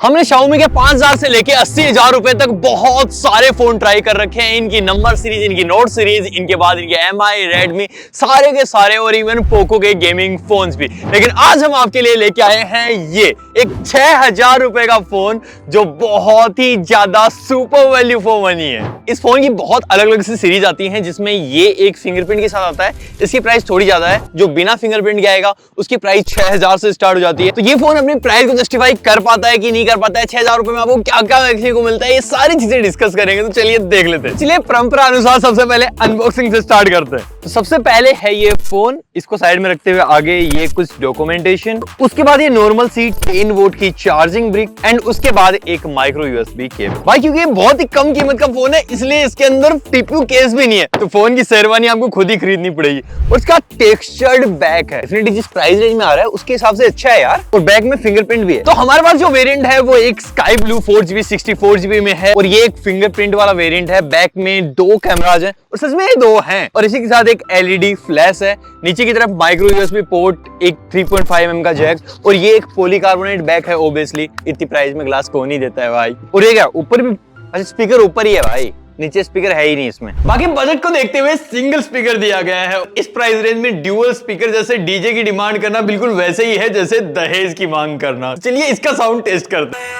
हमने Xiaomi के 5000 से लेके 80,000 रुपए तक बहुत सारे फोन ट्राई कर रखे हैं। इनकी नंबर सीरीज, इनकी नोट सीरीज, इनके बाद इनके MI, Redmi, सारे के सारे, और इवन पोको के गेमिंग फोन्स भी। लेकिन आज हम आपके लिए लेके आए हैं ये एक 6000 रुपए का फोन जो बहुत ही ज्यादा सुपर वैल्यू फॉर मनी है। इस फोन की बहुत अलग अलग सी सीरीज आती है जिसमें ये एक फिंगरप्रिंट के साथ आता है। इसकी प्राइस थोड़ी ज्यादा है। जो बिना फिंगरप्रिंट के आएगा उसकी प्राइस 6000 से स्टार्ट हो जाती है। तो ये फोन अपनी प्राइस को जस्टिफाई कर पाता है कि नहीं कर पाता है, 6000 रुपए में आपको क्या क्या देखने को मिलता है, ये सारी चीजें डिस्कस करेंगे। तो चलिए देख लेते हैं। चलिए परंपरा अनुसार सबसे पहले अनबॉक्सिंग से स्टार्ट करते हैं। तो सबसे पहले है ये फोन, इसको साइड में रखते हुए आगे ये कुछ डॉक्यूमेंटेशन, उसके बाद ये नॉर्मल सी 10 वोल्ट की चार्जिंग ब्रिक, एंड उसके बाद एक माइक्रो यूएसबी केबल। भाई क्योंकि ये बहुत ही कम कीमत का फोन है इसलिए इसके अंदर टीपीयू केस भी नहीं है, तो फोन की शेरवानी आपको खुद ही खरीदनी पड़ेगी। और इसका टेक्सचर्ड बैक है, डेफिनेटली जिस प्राइस रेंज में आ रहा है उसके हिसाब से अच्छा है यार। और बैक में फिंगरप्रिंट भी है। तो हमारे पास जो वेरिएंट है वो एक स्काई ब्लू 4GB 64GB में है, और ये एक फिंगरप्रिंट वाला वेरिएंट है। बैक में 2 कैमराज हैं, और सच में ये 2 हैं, और इसी के साथ एक LED फ्लैश है। नीचे की तरफ माइक्रो यूएसबी पोर्ट, एक 3.5mm का जैक, और ये एक पॉलीकार्बोनेट बैक है। ऑब्वियसली इतनी प्राइस में ग्लास कौन ही देता है भाई। और ये क्या ऊपर भी, अच्छा स्पीकर ऊपर ही है भाई, नीचे स्पीकर है ही नहीं इसमें। बाकी बजट को देखते हुए सिंगल स्पीकर दिया गया है। इस प्राइस रेंज में ड्यूअल स्पीकर जैसे डीजे की डिमांड करना बिल्कुल वैसे ही है जैसे दहेज की मांग करना। चलिए इसका साउंड टेस्ट करते हैं।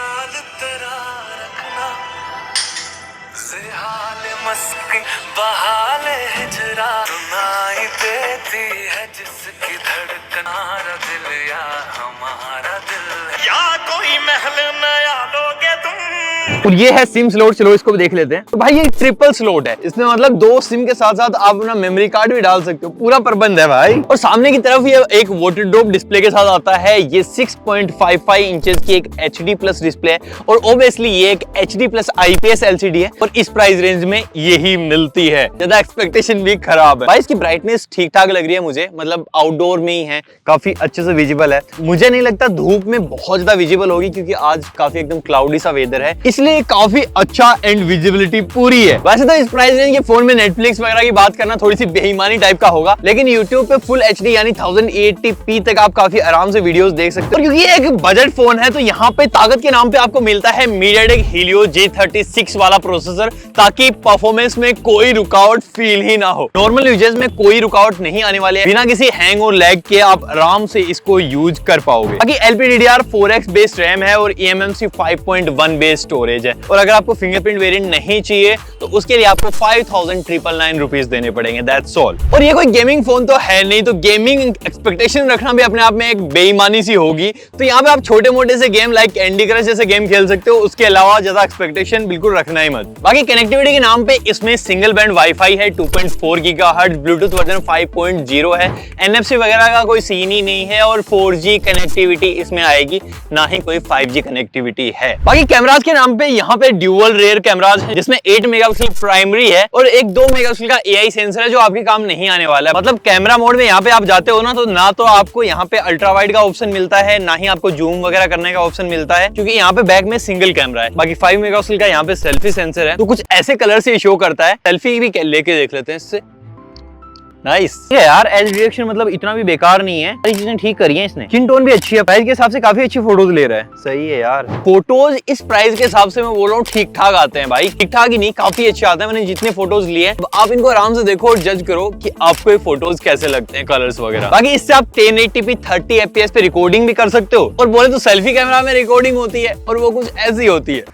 और ये है सिम स्लॉट, चलो इसको भी देख लेते हैं। तो भाई ये ट्रिपल स्लॉट है, इसमें मतलब 2 सिम के साथ साथ आप अपना मेमोरी कार्ड भी डाल सकते हो, पूरा प्रबंध है भाई। और सामने की तरफ ये एक वाटर ड्रॉप डिस्प्ले के साथ आता है। ये 6.55 इंचेस की एक HD+ डिस्प्ले है, और ऑब्वियसली ये एक HD+ IPS LCD है, और इस प्राइस रेंज में यही मिलती है। ज्यादा एक्सपेक्टेशन भी खराब है भाई। इसकी ब्राइटनेस ठीक ठाक लग रही है मुझे, मतलब आउटडोर में ही है, काफी अच्छे से विजिबल है। मुझे नहीं लगता धूप में बहुत ज्यादा विजिबल होगी, क्योंकि आज काफी एकदम क्लाउडी सा वेदर है, इसलिए काफी अच्छा एंड विजिबिलिटी पूरी है। वैसे तो इस प्राइस रेंज के फोन में नेटफ्लिक्स वगैरह की बात करना थोड़ी सी बेईमानी टाइप का होगा, लेकिन यूट्यूब पे फुल HD यानी 1080p तक आप काफी आराम से वीडियोस देख सकते हो। और क्योंकि ये एक बजट फोन है तो यहाँ पे ताकत के नाम पे आपको मिलता है MediaTek Helio G36 वाला प्रोसेसर, ताकि परफॉर्मेंस में कोई रुकावट फील ही ना हो। नॉर्मल यूजेस में कोई रुकावट नहीं आने वाली है, बिना किसी हैंग और लैग के आप आराम से इसको यूज कर पाओगे। बाकी LPDDR4X बेस्ड रैम है, और eMMC 5.1 बेस्ड स्टोरेज है। और अगर आपको फिंगरप्रिंट वेरिएंट नहीं चाहिए तो उसके लिए आपको 5,999 रुपीज देने पड़ेंगे, दैट्स ऑल। और ये कोई गेमिंग फोन तो है नहीं, तो गेमिंग एक्सपेक्टेशन रखना भी अपने आप में एक बेईमानी सी होगी। तो यहाँ पे आप छोटे मोटे से गेम लाइक कैंडी क्रश जैसे गेम खेल सकते हो, उसके अलावा ज्यादा एक्सपेक्टेशन बिल्कुल रखना ही मत। बाकी कनेक्टिविटी के नाम पे इसमें सिंगल बैंड वाईफाई है, 2.4 GHz, ब्लूटूथ वर्जन 5.0 है, NFC वगैरह का कोई सीन ही नहीं है, और 4G कनेक्टिविटी इसमें आएगी, ना ही कोई 5G कनेक्टिविटी है। बाकी कैमराज के नाम पे यहाँ पे ड्यूअल रेयर कैमराज है, जिसमें 8 मेगापिक्सल प्राइमरी है, और एक 2 मेगापिक्सल का AI सेंसर है जो आपके काम नहीं आने वाला है। मतलब कैमरा मोड में यहाँ पे आप जाते हो ना तो आपको यहाँ पे अल्ट्रा वाइड का ऑप्शन मिलता है, ना ही आपको जूम वगैरह करने का ऑप्शन मिलता है, क्योंकि यहाँ पे बैक में सिंगल कैमरा है। बाकी 5 मेगापिक्सल का यहाँ पे सेल्फी सेंसर है, तो कुछ ऐसे कलर से शो करता है। सेल्फी भी लेके देख लेते हैं इससे। नाइस ये यार, एज रिएक्शन मतलब इतना भी बेकार नहीं है, सारी चीजें ठीक करी हैं इसने। स्किन टोन भी अच्छी है, प्राइस के हिसाब से काफी अच्छी फोटोज ले रहा है। सही है यार, फोटोज इस प्राइस के हिसाब से मैं बोल रहा हूँ ठीक ठाक आते हैं भाई, ठीक ठाक ही नहीं काफी अच्छे आते हैं। मैंने जितने फोटोज लिए हैं आप इनको आराम से देखो और जज करो कि आपको ये फोटोज कैसे लगते हैं, कलर्स वगैरह। बाकी इससे आप 1080p 30 FPS पे रिकॉर्डिंग भी कर सकते हो, और बोले तो सेल्फी कैमरा में रिकॉर्डिंग होती है, और वो कुछ ऐसी होती है।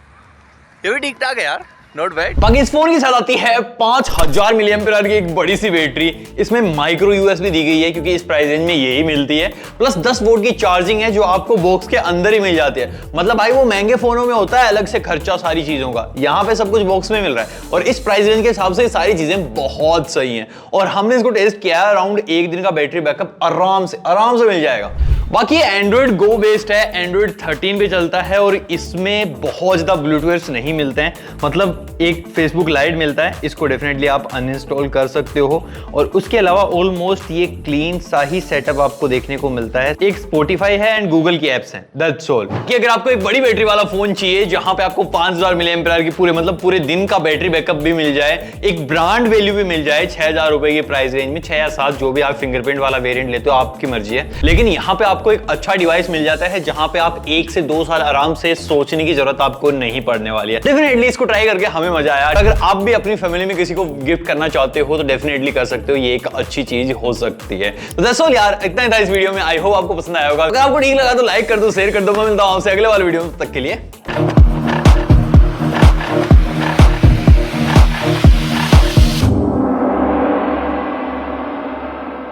ये भी ठीक ठाक है यार, नॉट बैड। बाकी इस फोन के साथ आती है 5000 mAh की एक बड़ी सी बैटरी। इसमें माइक्रो यूएसबी दी गई है, क्योंकि इस प्राइस रेंज में यही मिलती है, प्लस 10 वोल्ट की चार्जिंग है जो आपको बॉक्स के अंदर ही मिल जाती है। मतलब भाई वो महंगे फोनों में होता है अलग से खर्चा सारी चीजों का, यहाँ पे सब कुछ बॉक्स में मिल रहा है, और इस प्राइस रेंज के हिसाब से सारी चीजें बहुत सही हैं। और हमने इसको टेस्ट किया है, अराउंड 1 दिन का बैटरी बैकअप आराम से मिल जाएगा। बाकी एंड्रॉइड गो बेस्ड है, एंड्रॉइड 13 पे चलता है, और इसमें बहुत ज्यादा ब्लूटूथ नहीं मिलते हैं। मतलब एक फेसबुक लाइट मिलता है, इसको डेफिनेटली आप अनइंस्टॉल कर सकते हो, और उसके अलावा ऑलमोस्ट ये क्लीन सा ही सेटअप आपको देखने को मिलता है। एक स्पॉटिफाई है एंड गूगल की एप्स हैं, दैट्स ऑल। कि अगर आपको एक बड़ी बैटरी वाला फोन चाहिए जहां पे आपको 5000 mAh की पूरे दिन का बैटरी बैकअप भी मिल जाए, एक ब्रांड वैल्यू भी मिल जाए 6000 रुपए की प्राइस रेंज में, 6 या 7 जो भी आप फिंगरप्रिंट वाला वेरिएंट लेते हो आपकी मर्जी है, लेकिन यहाँ पे आपको एक अच्छा डिवाइस मिल जाता है जहां पे आप 1 से 2 साल आराम से सोचने की जरूरत आपको नहीं पड़ने वाली है। डेफिनेटली इसको ट्राई करके हमें मजा आया। अगर आप भी अपनी फैमिली में किसी को गिफ्ट करना चाहते हो तो डेफिनेटली कर सकते हो, ये एक अच्छी चीज हो सकती है। तो दैट्स ऑल यार, इतना ही था इस वीडियो में। आई होप आपको पसंद आया होगा। अगर आपको ठीक लगा तो लाइक कर दो, शेयर कर दो। मैं मिलता हूं आपसे अगले वाले वीडियो में, तब तक के लिए